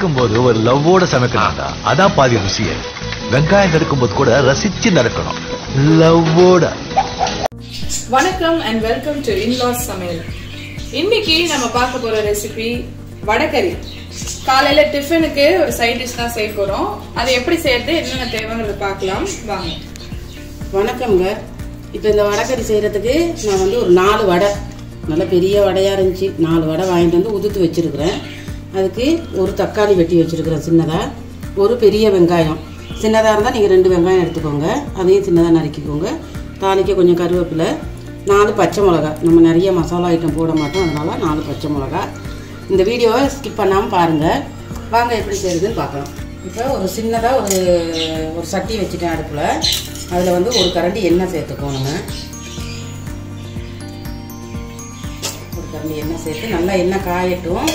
சமைக்கும்போது ஒரு லவ்வோட சமைக்கணும்டா. அதான் பாதி ருசியே. வெங்காயம் நறுக்கும்போது கூட ரசிச்சு நடக்கணும், லவ்வோட. வணக்கம் அண்ட் வெல்கம் டு இன்லாஸ் சமையல். இன்னைக்கு நம்ம பார்க்க போற ரெசிபி வடகறி. காலையில டிஃபனுக்கு ஒரு சைட் டிஷ் தான் செய்ய போறோம். அது எப்படி செய்யறது, என்னென்ன தேவைங்கிறத பார்க்கலாம் வாங்க. வணக்கம்ங்க. இப்போ இந்த வடகறி செய்யறதுக்கு நான் ஒரு 4 வடை, நல்ல பெரிய வடையாக இருந்துச்சு, 4 வடை வாங்கிட்டு வந்து உதுத்து வச்சிருக்கிறேன். அதுக்கு ஒரு தக்காளி வெட்டி வச்சிருக்கிறேன் சின்னதாக, ஒரு பெரிய வெங்காயம், சின்னதாக இருந்தால் நீங்கள் 2 வெங்காயம் எடுத்துக்கோங்க, அதையும் சின்னதாக நறுக்கிக்கோங்க. தாளிக்க கொஞ்சம் கருவேப்பிலை, 4 பச்சை மிளகா. நம்ம நிறைய மசாலா ஐட்டம் போட மாட்டோம், அதனால 4 பச்சை மிளகா. இந்த வீடியோவை ஸ்கிப் பண்ணாமல் பாருங்கள். வாங்க எப்படி செய்யறதுன்னு பார்க்கலாம். இப்போ ஒரு சின்னதாக ஒரு சட்டி வச்சுட்டேன் அடுப்பில். அதில் ஒரு கரண்டி எண்ணெய் சேர்த்துக்கோம். நம்ம ஒரு கரண்டி எண்ணெய் சேர்த்து நல்லா எண்ணெய் காயட்டும்.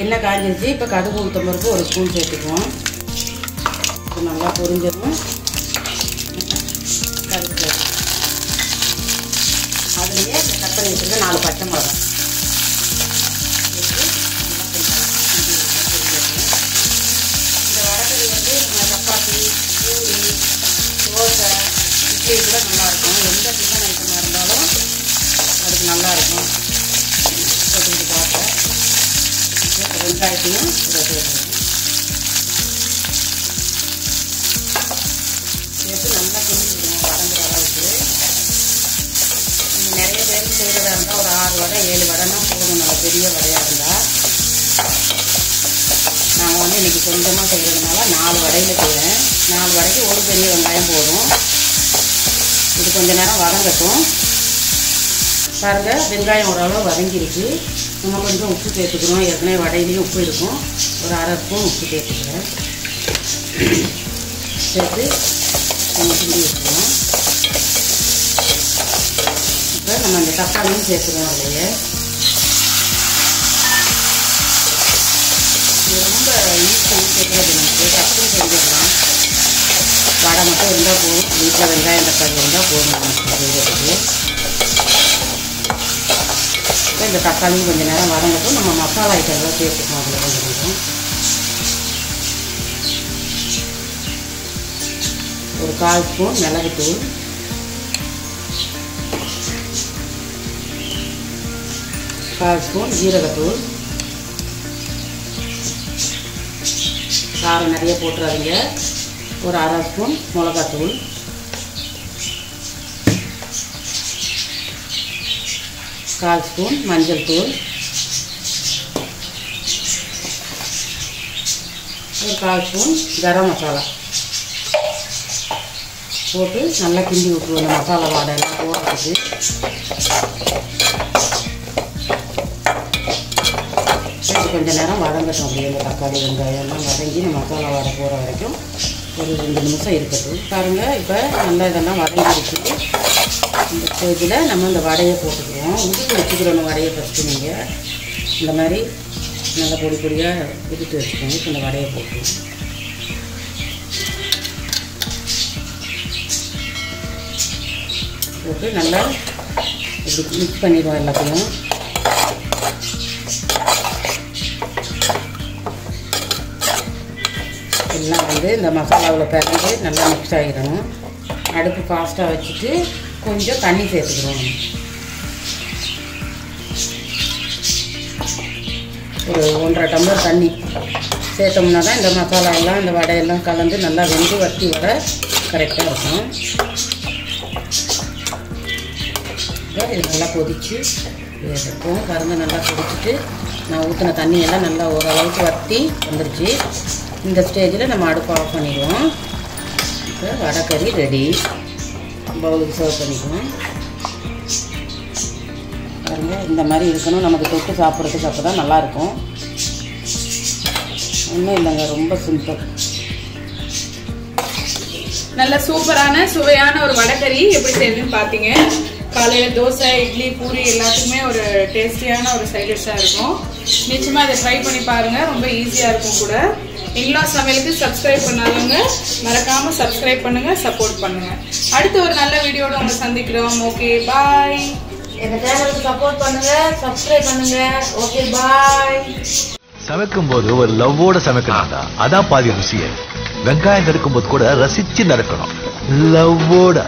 எண்ணெய் காய்ஞ்சிருச்சு. இப்போ கடுகு உளுத்தம் பருப்பு ஒரு ஸ்பூன் சேர்த்துக்குவோம். இப்போ நல்லா பொரிஞ்சதும் கடுகு அதுலேயே கட் பண்ணி வச்சுருக்க 4 பச்சை மிளகா இந்த வடகறி நம்ம சப்பாத்தி, பூரி, தோசை, இட்லி கூட நல்லாயிருக்கும். எந்த டிஃபன் ஐட்டமாக இருந்தாலும் அதுக்கு நல்லாயிருக்கும். போட்டுக்கிட்டு பார்ப்பேன். வெங்காயத்தையும் இதை சேர்த்துக்கணும். சேர்த்து நல்லா கிண்டிக்கணும் வதங்குற அளவுக்கு. நீங்கள் நிறைய பேருக்கு செய்கிறதா இருந்தால் ஒரு 6 வடை 7 வடைனா போதும், நல்லா பெரிய வடையாக இருந்தால். நாங்கள் இன்றைக்கி கொஞ்சமாக செய்கிறதுனால 4 வடையில் செய்கிறேன். 4 வடைக்கு ஒரு பெரிய வெங்காயம் போதும். இது கொஞ்சம் நேரம் வதங்கட்டும். பாருங்கள், வெங்காயம் ஓரளவு வதங்கிருக்கு. நம்ம கொஞ்சம் உப்பு சேர்த்துக்கிறோம். ஏற்கனவே வடையிலையும் உப்பு இருக்கும். ஒரு 1/2 ஸ்பூன் உப்பு சேர்த்துக்கிறேன். சேர்த்து கொஞ்சம் கிண்டி வச்சுக்கிறோம். இப்போ நம்ம அந்த தக்காளியும் சேர்த்துக்கிறோம். அதிலேயே ரொம்ப ஈஸியாக சேர்க்குறது, நமக்கு டக்குன்னு செஞ்சிடலாம். வடை மட்டும் இருந்தால் போதும். வீட்டில் வெங்காயம் தக்காளி இருந்தால் போதும் நமக்கு செய்கிறதுக்கு. இந்த தக்காளியும் கொஞ்சம் நேரம் வதங்கட்டும். நம்ம மசாலா ஐட்டம்லாம் சேர்த்துக்கணும். அதில் கொஞ்சம் ஒரு 1/4 ஸ்பூன் மிளகுத்தூள், 1/4 ஸ்பூன் ஜீரகத்தூள். காரம் நிறைய போட்டுறாதீங்க. ஒரு 1/2 ஸ்பூன் மிளகாத்தூள், 1/4 ஸ்பூன் மஞ்சள் தூள், ஒரு 1/4 ஸ்பூன் கரம் மசாலா போட்டு நல்லா கிண்டி விட்டுருவோம். இந்த மசாலா வாடையெல்லாம் போடுறதுக்கு. கொஞ்சம் நேரம் வதங்கட்டும். அப்படியே இந்த தக்காளி வெங்காயம்லாம் வதங்கி இந்த மசாலா வாடை போகிற வரைக்கும் ஒரு 2 நிமிஷம் இருக்கட்டும். பாருங்கள், இப்போ நல்லா இதெல்லாம் வதங்கிடுச்சு. இந்த ஸ்டேஜில் நம்ம இந்த வடையை போட்டுக்கிறோம். உதுத்து வச்சுக்கிறோம் வடையை. ஃபஸ்ட்டு நீங்கள் இந்த மாதிரி நல்லா பொடி பொடியாக உதுத்து வச்சுக்கோங்க. இப்போ இந்த வடையை போட்டுருவோம். போட்டு நல்லா இப்படி மிக்ஸ் பண்ணிடுவோம் எல்லாத்தையும். எல்லாம் இந்த மசாலாவில் பிறந்து நல்லா மிக்ஸ் ஆகிடணும். அடுப்பு ஃபாஸ்ட்டாக வச்சுட்டு கொஞ்சம் தண்ணி சேர்த்துக்கிறோம். ஒரு 1.5 டம்ளர் தண்ணி சேர்த்தோம்னா தான் இந்த மசாலா எல்லாம் இந்த வடையெல்லாம் கலந்து நல்லா வெந்து வத்தி வடை கரெக்டாக இருக்கும். இது நல்லா கொதிச்சு இருக்கும். கறந்து நல்லா கொதிச்சுட்டு நான் ஊற்றின தண்ணியெல்லாம் நல்லா ஓரளவுக்கு வற்றி வந்துடுச்சு. இந்த ஸ்டேஜில் நம்ம அடுப்பு ஆஃப் பண்ணிடுவோம். இப்போ வடைக்கறி ரெடி. பவுலுக்கு சர்வ் பண்ணிக்குவோம். பாருங்கள், இந்த மாதிரி இருக்கணும். நமக்கு தொட்டு சாப்பிட்றதுக்கு அப்போ தான் நல்லாயிருக்கும். ஒன்றும் இல்லைங்க, ரொம்ப சிம்பிள். நல்ல சூப்பரான சுவையான ஒரு வடகறி எப்படி செய்யுதுன்னு பார்த்தீங்க. காலையில் தோசை, இட்லி, பூரி எல்லாத்துக்குமே ஒரு டேஸ்டியான ஒரு சைட் டிஷ்ஷாக இருக்கும். நிச்சயமாக இதை ட்ரை பண்ணி பாருங்கள். ரொம்ப ஈஸியாக இருக்கும் கூட. இன்லாஸ் சமையலுக்கு சப்ஸ்கிரைப் பண்ணாதவங்க மறக்காமல் சப்ஸ்கிரைப் பண்ணுங்கள், சப்போர்ட் பண்ணுங்கள். அடுத்து ஒரு நல்ல வீடியோட உங்களை சந்திக்கிறோம். ஓகே, பாய். எங்கள் சேனலுக்கு சப்போர்ட் பண்ணுங்கள், சப்ஸ்கிரைப் பண்ணுங்கள். ஓகே, பாய். சமைக்கும் போது ஒரு லவ்வோட சமைக்கணும்டா. அதான் பாதி ருசியே. வெங்காயம் நறுக்கும் போது கூட ரசிச்சு நறுக்கணும், லவ்வோட.